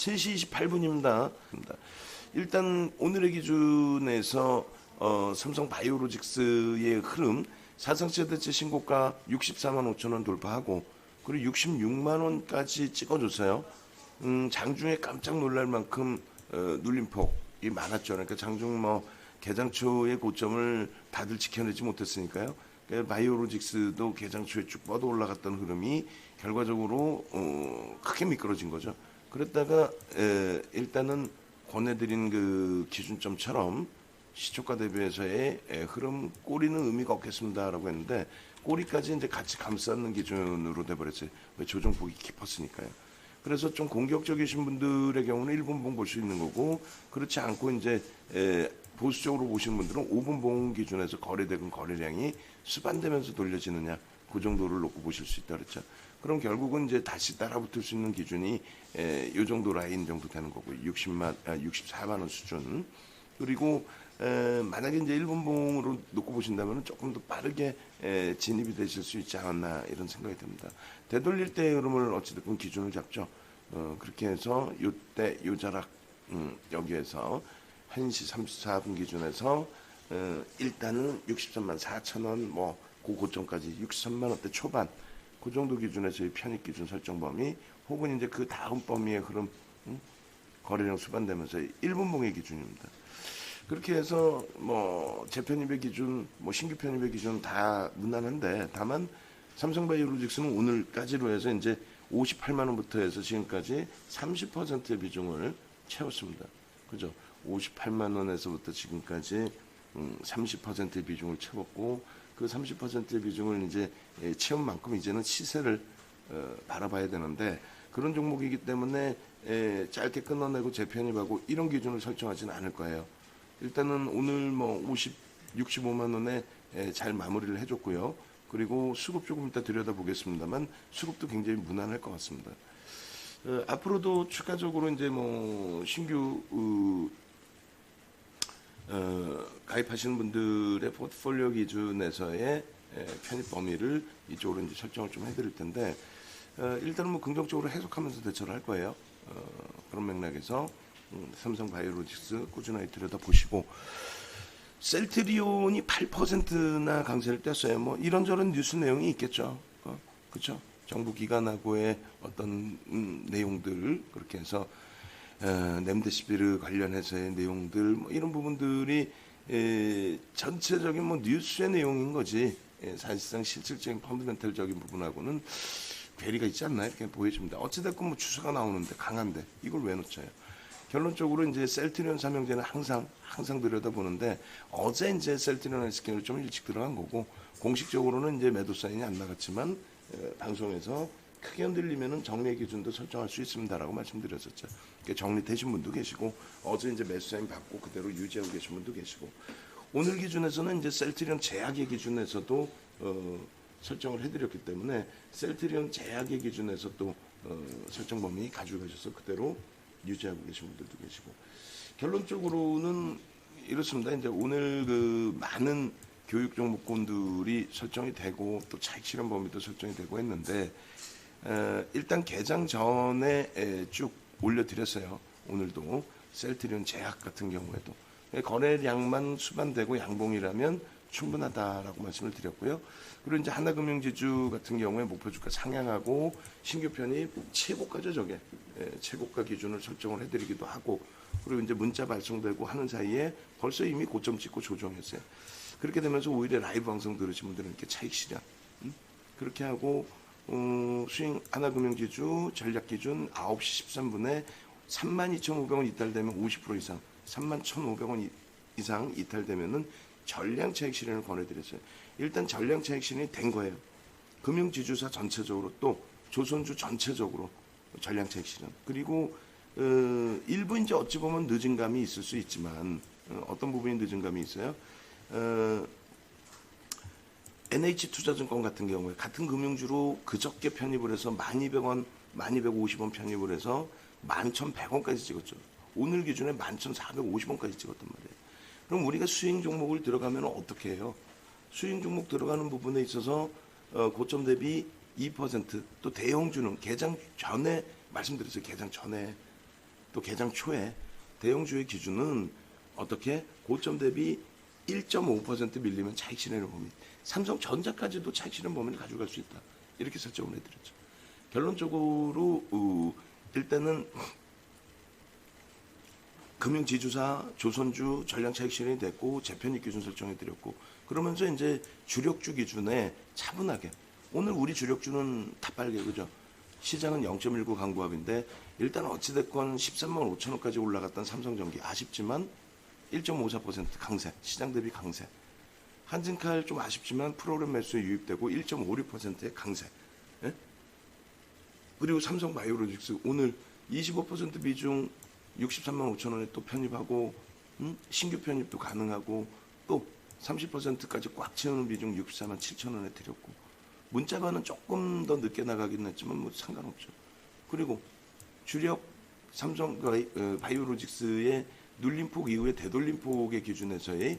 3시 28분입니다. 일단 오늘의 기준에서 삼성 바이오로직스의 흐름 사상 최대치 신고가 64만 5천 원 돌파하고 그리고 66만 원까지 찍어줬어요. 장중에 깜짝 놀랄 만큼 눌림폭이 많았죠. 그러니까 장중 개장 초의 고점을 다들 지켜내지 못했으니까요. 바이오로직스도 개장 초에 쭉 뻗어 올라갔던 흐름이 결과적으로 크게 미끄러진 거죠. 그랬다가 일단은 권해드린 그 기준점처럼 시초가 대비해서의 흐름 꼬리는 의미가 없겠습니다라고 했는데 꼬리까지 이제 같이 감싸는 기준으로 돼버렸어요. 왜 조정폭이 깊었으니까요. 그래서 좀 공격적이신 분들의 경우는 1분봉 볼 수 있는 거고 그렇지 않고 이제 보수적으로 보시는 분들은 5분봉 기준에서 거래대금 거래량이 수반되면서 돌려지느냐 그 정도를 놓고 보실 수 있다 그랬죠. 그럼 결국은 이제 다시 따라붙을 수 있는 기준이 이 정도 라인 정도 되는 거고 64만 원 수준. 그리고 만약에 이제 1분봉으로 놓고 보신다면 조금 더 빠르게 진입이 되실 수 있지 않았나 이런 생각이 듭니다. 되돌릴 때의 흐름을 어찌됐든 기준을 잡죠. 그렇게 해서 요때 요 자락 여기에서 1시 34분 기준에서 일단은 63만 4천 원 그 고점까지 63만 원대 초반 그 정도 기준에서의 편입 기준 설정 범위 혹은 이제 그 다음 범위의 흐름 거래량 수반되면서 1분봉의 기준입니다. 그렇게 해서 재편입의 기준, 신규 편입의 기준 다 무난한데 다만 삼성바이오로직스는 오늘까지로 해서 이제 58만 원부터 해서 지금까지 30%의 비중을 채웠습니다. 그죠? 58만 원에서부터 지금까지 30%의 비중을 채웠고 그 30%의 비중을 이제 채운 만큼 이제는 시세를 바라봐야 되는데 그런 종목이기 때문에 짧게 끊어내고 재편입하고 이런 기준을 설정하지는 않을 거예요. 일단은 오늘 65만 원에 잘 마무리를 해줬고요. 그리고 수급 조금 이따 들여다보겠습니다만 수급도 굉장히 무난할 것 같습니다. 앞으로도 추가적으로 이제 신규 가입하시는 분들의 포트폴리오 기준에서의 편입 범위를 이쪽으로 이제 설정을 좀 해드릴 텐데 일단은 긍정적으로 해석하면서 대처를 할 거예요. 그런 맥락에서 삼성 바이오로직스 꾸준하게 들여다보시고 셀트리온이 8%나 강세를 뗐어요. 이런저런 뉴스 내용이 있겠죠. 그렇죠? 정부 기관하고의 어떤 내용들 그렇게 해서 렘데시비르 관련해서의 내용들 이런 부분들이 전체적인 뉴스의 내용인 거지 사실상 실질적인 펀더멘털적인 부분하고는 괴리가 있지 않나 이렇게 보여집니다. 어찌됐건 주사가 나오는데 강한데 이걸 왜 놓쳐요? 결론적으로 이제 셀트리온 삼형제는 항상 들여다보는데 어제 이제 셀트리온 헬스케어를 좀 일찍 들어간 거고 공식적으로는 이제 매도 사인이 안 나갔지만 방송에서 크게 흔들리면은 정리 기준도 설정할 수 있습니다라고 말씀드렸었죠. 그러니까 정리되신 분도 계시고 어제 이제 매수 사인 받고 그대로 유지하고 계신 분도 계시고 오늘 기준에서는 이제 셀트리온 제약의 기준에서도 설정을 해드렸기 때문에 셀트리온 제약의 기준에서 또 설정 범위 가지고 가셔서 그대로 유지하고 계신 분들도 계시고 결론적으로는 이렇습니다. 이제 오늘 그 많은 교육 종목군들이 설정이 되고 또 차익 실현 범위도 설정이 되고 했는데 일단 개장 전에 쭉 올려드렸어요. 오늘도 셀트리온 제약 같은 경우에도 거래량만 수반되고 양봉이라면 충분하다라고 말씀을 드렸고요. 그리고 이제 하나금융지주 같은 경우에 목표주가 상향하고 신규 편입 최고가죠 저게 최고가 기준을 설정을 해드리기도 하고 그리고 이제 문자 발송되고 하는 사이에 벌써 이미 고점 찍고 조정했어요. 그렇게 되면서 오히려 라이브 방송 들으신 분들은 이렇게 차익 실현 그렇게 하고 수익 하나금융지주 전략기준 9시 13분에 32,500원 이탈되면 50% 이상 31,500원 이상 이탈되면은 전량 차익 실현을 권해드렸어요. 일단 전량 차익 실현이 된 거예요. 금융지주사 전체적으로 또 조선주 전체적으로 전량 차익 실현. 그리고 일부 이제 어찌 보면 늦은 감이 있을 수 있지만 어떤 부분이 늦은 감이 있어요. NH투자증권 같은 경우에 같은 금융주로 그저께 편입을 해서 1,200원, 1,250원 편입을 해서 11,100원까지 찍었죠. 오늘 기준에 11,450원까지 찍었단 말이에요. 그럼 우리가 수익 종목을 들어가면 어떻게 해요? 수익 종목 들어가는 부분에 있어서 고점 대비 2%또 대형주는 개장 전에 말씀드렸어요. 개장 전에 또 개장 초에 대형주의 기준은 어떻게 고점 대비 1.5% 밀리면 차익 실현을 봅니다. 삼성전자까지도 차익 실현 범위를 가져갈 수 있다. 이렇게 설정을 해드렸죠. 결론적으로 일단은 금융지주사, 조선주 전량 차익 실현이 됐고 재편입 기준 설정해드렸고 그러면서 이제 주력주 기준에 차분하게 오늘 우리 주력주는 다 빨개 그죠? 시장은 0.19 강구합인데 일단 어찌됐건 13만 5천 원까지 올라갔던 삼성전기 아쉽지만 1.54% 강세, 시장 대비 강세. 한진칼 좀 아쉽지만 프로그램 매수에 유입되고 1.56%의 강세. 예? 그리고 삼성바이오로직스 오늘 25% 비중 63만 5천 원에 또 편입하고 신규 편입도 가능하고 또 30%까지 꽉 채우는 비중 64만 7천 원에 드렸고 문자반은 조금 더 늦게 나가긴 했지만 뭐 상관없죠. 그리고 주력 삼성 바이오로직스의 눌림폭 이후에 되돌림폭의 기준에서의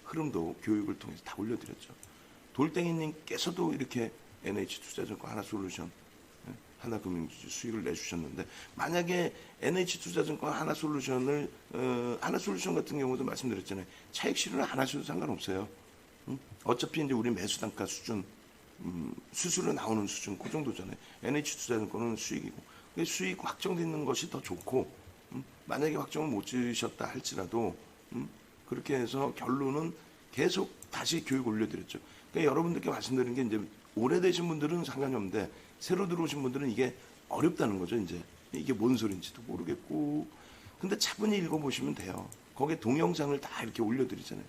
흐름도 교육을 통해서 다 올려드렸죠. 돌덩이님께서도 이렇게 NH투자증권 하나솔루션 하나금융지주 수익을 내주셨는데 만약에 NH투자증권 하나솔루션을 하나솔루션 같은 경우도 말씀드렸잖아요. 차익 실현을 안 하셔도 상관없어요. 어차피 이제 우리 매수 단가 수준 수수료 나오는 수준 그 정도잖아요. NH투자증권은 수익이고 수익 확정되어 있는 것이 더 좋고 만약에 확정을 못 지으셨다 할지라도 그렇게 해서 결론은 계속 다시 교육 올려드렸죠. 그러니까 여러분들께 말씀드린 게 이제 오래되신 분들은 상관이 없는데 새로 들어오신 분들은 이게 어렵다는 거죠. 이제 이게 뭔 소리인지도 모르겠고 근데 차분히 읽어보시면 돼요. 거기에 동영상을 다 이렇게 올려드리잖아요.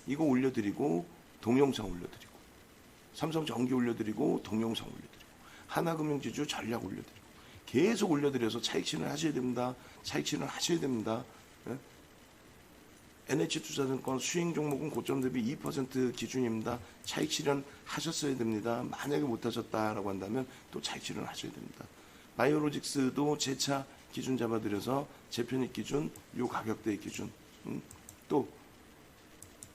이거 올려드리고 동영상 올려드리고 삼성전기 올려드리고 동영상 올려드리고 하나금융지주 전략 올려드리고 계속 올려드려서 차익 실현 하셔야 됩니다. 차익 실현 하셔야 됩니다. 예? NH투자증권 수익 종목은 고점 대비 2% 기준입니다. 차익 실현 하셨어야 됩니다. 만약에 못하셨다라고 한다면 또 차익 실현 하셔야 됩니다. 바이오로직스도 재차 기준 잡아드려서 재편입 기준, 요 가격대의 기준, 또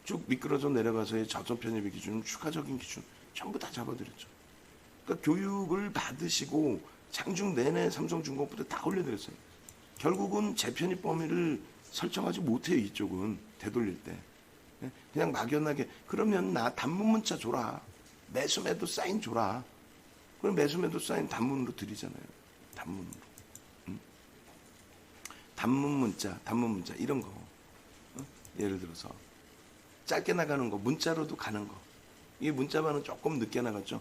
쭉 미끄러져 내려가서의 저점 편입의 기준, 추가적인 기준 전부 다 잡아드렸죠. 그러니까 교육을 받으시고 장중 내내 삼성중공업부터 다 올려드렸어요. 결국은 재편입 범위를 설정하지 못해요. 이쪽은 되돌릴 때 그냥 막연하게 그러면 나 단문 문자 줘라. 매수 매도 사인 줘라. 그럼 매수 매도 사인 단문으로 드리잖아요. 단문으로. 단문 문자 이런 거 예를 들어서 짧게 나가는 거 문자로도 가는 거 이게 문자반은 조금 늦게 나갔죠.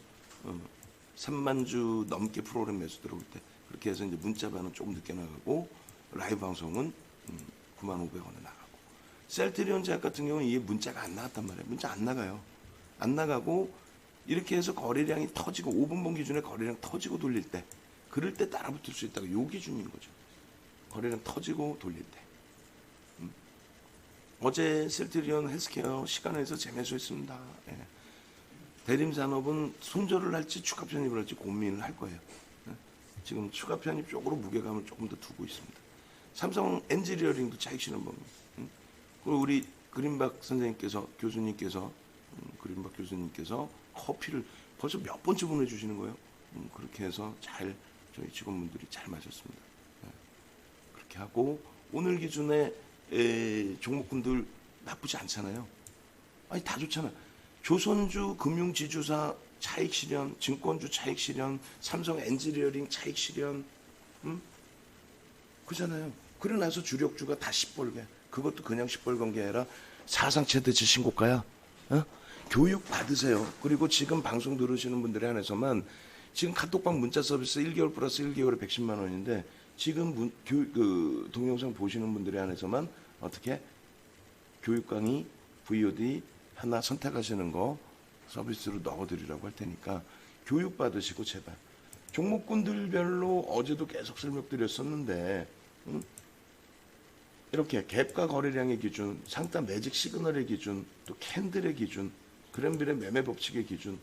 3만 주 넘게 프로그램 매수 들어올 때 그렇게 해서 이제 문자반은 조금 늦게 나가고 라이브 방송은 9,500원에 나가고 셀트리온 제약 같은 경우는 이게 문자가 안 나갔단 말이에요. 문자 안 나가요. 안 나가고 이렇게 해서 거래량이 터지고 5분봉 기준에 거래량 터지고 돌릴 때 그럴 때 따라붙을 수 있다가 요 기준인 거죠. 거래량 터지고 돌릴 때. 어제 셀트리온 헬스케어 시간에서 재매수했습니다. 예. 대림산업은 손절을 할지 추가 편입을 할지 고민을 할 거예요. 예. 지금 추가 편입 쪽으로 무게감을 조금 더 두고 있습니다. 삼성 엔지니어링도 차익 실현 범위. 그리고 우리 그린박 선생님께서 그린박 교수님께서 커피를 벌써 몇 번째 보내주시는 거예요. 그렇게 해서 잘 저희 직원분들이 잘 마셨습니다. 네. 그렇게 하고 오늘 기준에 종목군들 나쁘지 않잖아요. 아니 다 좋잖아. 조선주 금융지주사 차익 실현, 증권주 차익 실현, 삼성 엔지니어링 차익 실현, 그잖아요. 그러고 나서 주력주가 다 시뻘게. 그것도 그냥 시뻘건 게 아니라 사상 최대치 신고가야. 어? 교육 받으세요. 그리고 지금 방송 들으시는 분들에 한해서만 지금 카톡방 문자 서비스 1개월 플러스 1개월에 110만 원인데 지금 동영상 보시는 분들에 한해서만 어떻게 교육 강의 VOD 하나 선택하시는 거 서비스로 넣어드리라고 할 테니까 교육 받으시고 제발 종목군들별로 어제도 계속 설명드렸었는데 이렇게 갭과 거래량의 기준, 상단 매직 시그널의 기준, 또 캔들의 기준, 그램빌의 매매 법칙의 기준,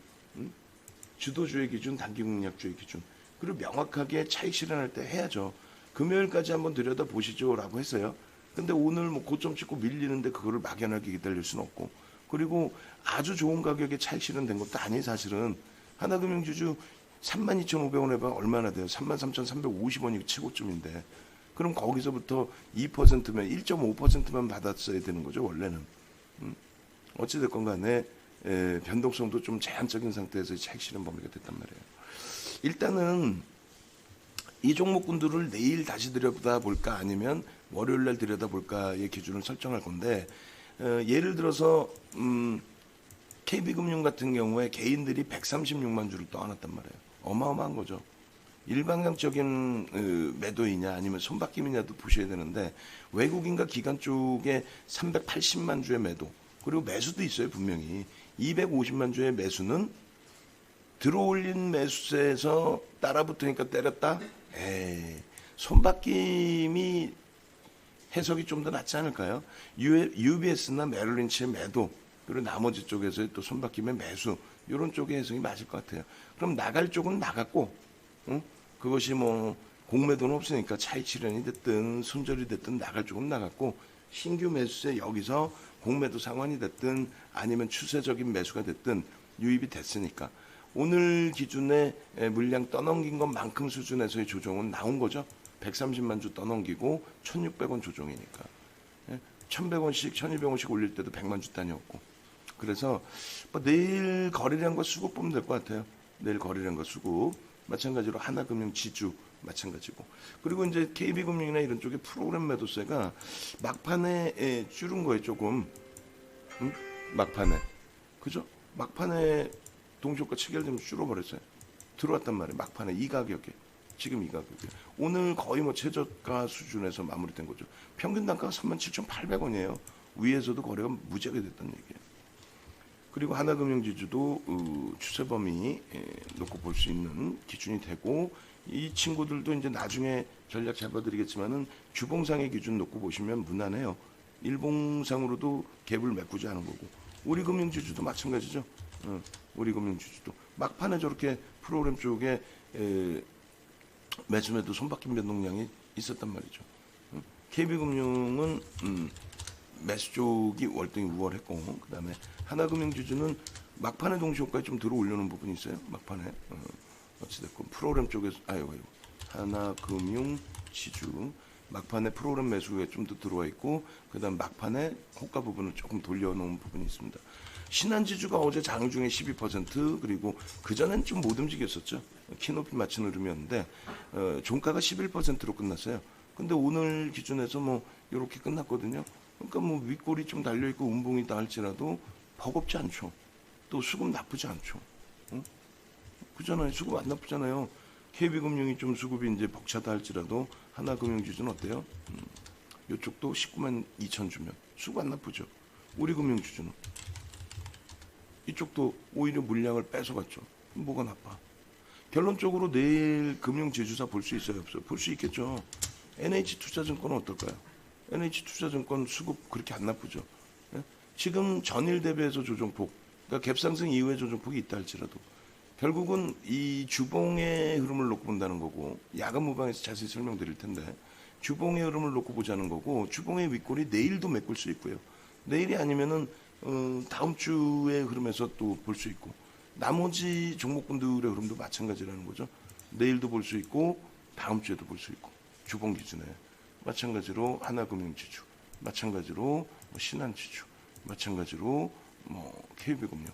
주도주의 기준, 단기 공략주의 기준, 그리고 명확하게 차익 실현할 때 해야죠. 금요일까지 한번 들여다 보시죠라고 했어요. 근데 오늘 뭐 고점 찍고 밀리는데 그거를 막연하게 기다릴 수는 없고, 그리고 아주 좋은 가격에 차익 실현된 것도 아니에요. 사실은 하나금융지주 32,500원 해봐 얼마나 돼요? 33,350원이 최고점인데 그럼 거기서부터 2%면 1.5%만 받았어야 되는 거죠, 원래는. 어찌됐건 간에 변동성도 좀 제한적인 상태에서 차익 실현 범위가 됐단 말이에요. 일단은 이 종목군들을 내일 다시 들여다볼까 아니면 월요일 날 들여다볼까의 기준을 설정할 건데, 예를 들어서 KB금융 같은 경우에 개인들이 136만 주를 떠안았단 말이에요. 어마어마한 거죠. 일방향적인 매도이냐 아니면 손바뀜이냐도 보셔야 되는데, 외국인과 기관 쪽에 380만 주의 매도, 그리고 매수도 있어요. 분명히 250만 주의 매수는 들어올린 매수세에서 따라붙으니까 때렸다? 에이, 손바뀜이 해석이 좀 더 낫지 않을까요? UBS나 메릴린치의 매도, 그리고 나머지 쪽에서의 또 손바뀜의 매수, 이런 쪽의 해석이 맞을 것 같아요. 그럼 나갈 쪽은 나갔고, 그것이 뭐 공매도는 없으니까 차익 실현이 됐든 손절이 됐든 나갈 쪽은 나갔고, 신규 매수세 여기서 공매도 상환이 됐든 아니면 추세적인 매수가 됐든 유입이 됐으니까 오늘 기준에 물량 떠넘긴 것만큼 수준에서의 조정은 나온 거죠. 130만 주 떠넘기고 1,600원 조정이니까 1,100원씩 1,200원씩 올릴 때도 100만 주 단위였고, 그래서 뭐 내일 거래량과 수급 보면 될 것 같아요. 내일 거래량과 수급 마찬가지로 하나금융 지주 마찬가지고, 그리고 이제 KB금융이나 이런 쪽에 프로그램 매도세가 막판에 줄은 거예요. 조금 막판에, 그죠? 막판에 동시효과 체결되면서 줄어버렸어요. 들어왔단 말이에요. 막판에 이 가격에, 지금 이 가격에 오늘 거의 뭐 최저가 수준에서 마무리된 거죠. 평균 단가가 37,800원이에요. 위에서도 거래가 무지하게 됐다는 얘기예요. 그리고 하나금융지주도 추세 범위 놓고 볼 수 있는 기준이 되고, 이 친구들도 이제 나중에 전략 잡아드리겠지만은 주봉상의 기준 놓고 보시면 무난해요. 일봉상으로도 갭을 메꾸지 않은 거고, 우리금융지주도 마찬가지죠. 우리금융지주도 막판에 저렇게 프로그램 쪽에 매수매도 손바뀜 변동량이 있었단 말이죠. KB금융은 매수 쪽이 월등히 우월했고, 그 다음에 하나금융지주는 막판에 동시효과에 좀 들어 올려놓은 부분이 있어요. 막판에 어찌됐건 프로그램 쪽에서 하나금융지주 막판에 프로그램 매수에 좀 더 들어와 있고, 그 다음 막판에 호가 부분을 조금 돌려놓은 부분이 있습니다. 신한지주가 어제 장중에 12%, 그리고 그전엔 좀 못 움직였었죠. 키높이 맞춘 흐름이었는데 종가가 11%로 끝났어요. 근데 오늘 기준에서 뭐 이렇게 끝났거든요. 그러니까 뭐 윗골이 좀 달려있고 운봉이다 할지라도 버겁지 않죠. 또 수급 나쁘지 않죠. 그잖아요. 수급 안 나쁘잖아요. KB금융이 좀 수급이 이제 벅차다 할지라도 하나금융지주는 어때요? 이쪽도 19만 2천 주면 수급 안 나쁘죠. 우리금융지주는 이쪽도 오히려 물량을 뺏어갔죠. 뭐가 나빠? 결론적으로 내일 금융지주사 볼 수 있어요, 없어요? 볼 수 있겠죠. NH투자증권은 어떨까요? NH투자증권 수급 그렇게 안 나쁘죠. 예? 지금 전일 대비해서 조정폭, 그러니까 갭상승 이후에 조정폭이 있다 할지라도 결국은 이 주봉의 흐름을 놓고 본다는 거고, 야간 무방에서 자세히 설명드릴 텐데 주봉의 흐름을 놓고 보자는 거고, 주봉의 윗골이 내일도 메꿀 수 있고요. 내일이 아니면은 다음 주의 흐름에서 또 볼 수 있고, 나머지 종목군들의 흐름도 마찬가지라는 거죠. 내일도 볼 수 있고 다음 주에도 볼 수 있고, 주봉 기준에 마찬가지로 하나금융지주, 마찬가지로 뭐 신한지주, 마찬가지로 뭐 KB금융.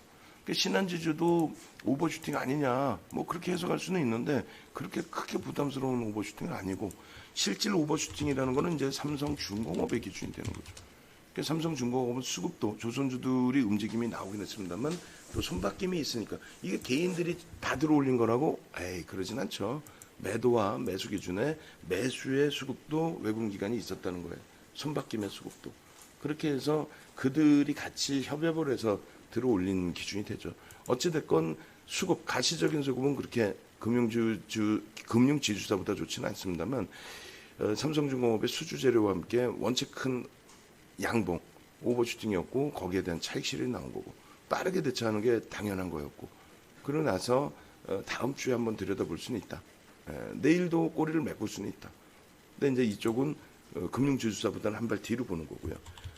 그러니까 신한지주도 오버슈팅 아니냐, 뭐 그렇게 해석할 수는 있는데 그렇게 크게 부담스러운 오버슈팅은 아니고, 실질 오버슈팅이라는 거는 이제 삼성중공업의 기준이 되는 거죠. 그러니까 삼성중공업은 수급도 조선주들이 움직임이 나오긴 했습니다만 또 손바뀜이 있으니까 이게 개인들이 다 들어올린 거라고? 에이, 그러진 않죠. 매도와 매수 기준에 매수의 수급도 외국기관이 있었다는 거예요. 손바뀜의 수급도. 그렇게 해서 그들이 같이 협업을 해서 들어올린 기준이 되죠. 어찌됐건 수급, 가시적인 수급은 그렇게 금융지주사보다 좋지는 않습니다만 삼성중공업의 수주재료와 함께 원체 큰 양봉, 오버슈팅이었고 거기에 대한 차익 실현이 나온 거고, 빠르게 대처하는 게 당연한 거였고, 그러고 나서 다음 주에 한번 들여다볼 수는 있다. 내일도 꼬리를 메꿀 수는 있다. 근데 이제 이쪽은 금융지주사보다는 한 발 뒤로 보는 거고요.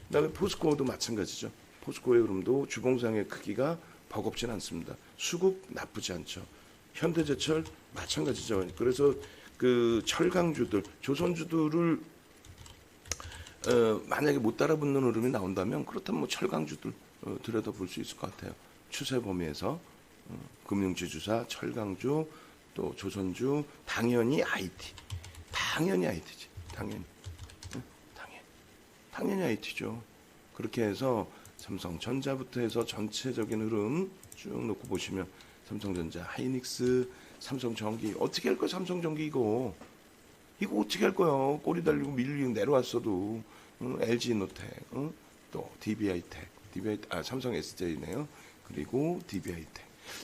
그다음에 포스코도 마찬가지죠. 포스코의 흐름도 주봉상의 크기가 버겁진 않습니다. 수급 나쁘지 않죠. 현대제철 마찬가지죠. 그래서 그 철강주들, 조선주들을 만약에 못 따라붙는 흐름이 나온다면 그렇다면 뭐 철강주들 들여다볼 수 있을 것 같아요. 추세 범위에서 금융지주사, 철강주, 또 조선주, 당연히 IT, 당연히 IT지, 당연히 IT죠. 그렇게 해서 삼성전자부터 해서 전체적인 흐름 쭉 놓고 보시면 삼성전자, 하이닉스, 삼성전기 어떻게 할 거야? 삼성전기 이거 어떻게 할 거야? 꼬리 달리고 밀리고 내려왔어도 LG노텍, 또 DB하이텍, 삼성 SJ네요. 그리고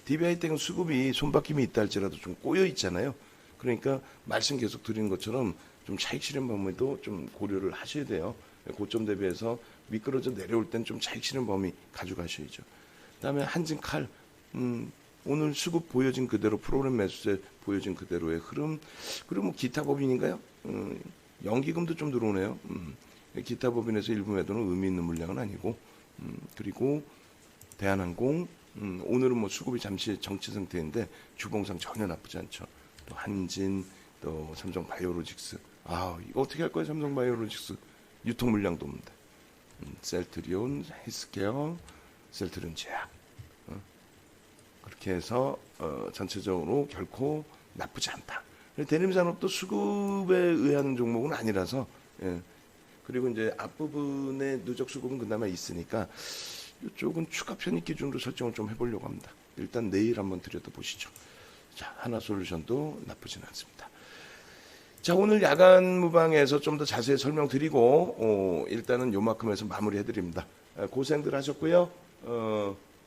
DB하이텍은 수급이 손바뀜이 있다 할지라도 좀 꼬여 있잖아요. 그러니까 말씀 계속 드리는 것처럼 좀 차익 실현 범위도 좀 고려를 하셔야 돼요. 고점 대비해서 미끄러져 내려올 땐 좀 차익 실현 범위 가져가셔야죠. 그다음에 한진칼, 오늘 수급 보여진 그대로 프로그램 매수세 보여진 그대로의 흐름. 그리고 뭐 기타 법인인가요? 연기금도 좀 들어오네요. 기타 법인에서 일부 매도는 의미 있는 물량은 아니고, 그리고 대한항공, 오늘은 뭐 수급이 잠시 정체 상태인데 주봉상 전혀 나쁘지 않죠. 또 한진, 또 삼성바이오로직스. 이거 어떻게 할 거예요? 삼성바이오로직스 유통 물량도 없는데. 셀트리온, 헬스케어, 셀트리온 제약. 그렇게 해서 전체적으로 결코 나쁘지 않다. 대림산업도 수급에 의한 종목은 아니라서, 그리고 이제 앞부분에 누적 수급은 그나마 있으니까 이쪽은 추가 편입 기준으로 설정을 좀 해보려고 합니다. 일단 내일 한번 들여다보시죠. 자, 하나솔루션도 나쁘진 않습니다. 자, 오늘 야간 무방에서 좀 더 자세히 설명드리고 일단은 요만큼에서 마무리해드립니다. 고생들 하셨고요.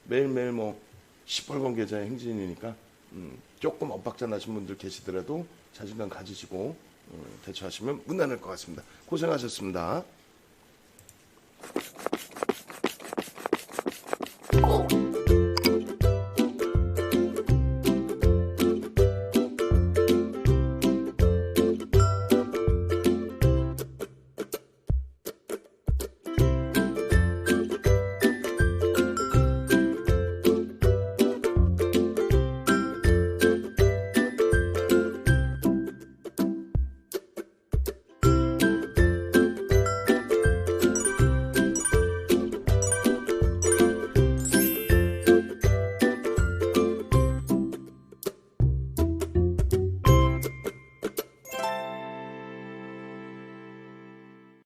매일매일 뭐 시뻘건 계좌의 행진이니까 조금 엇박자 나신 분들 계시더라도 자신감 가지시고 대처하시면 무난할 것 같습니다. 고생하셨습니다.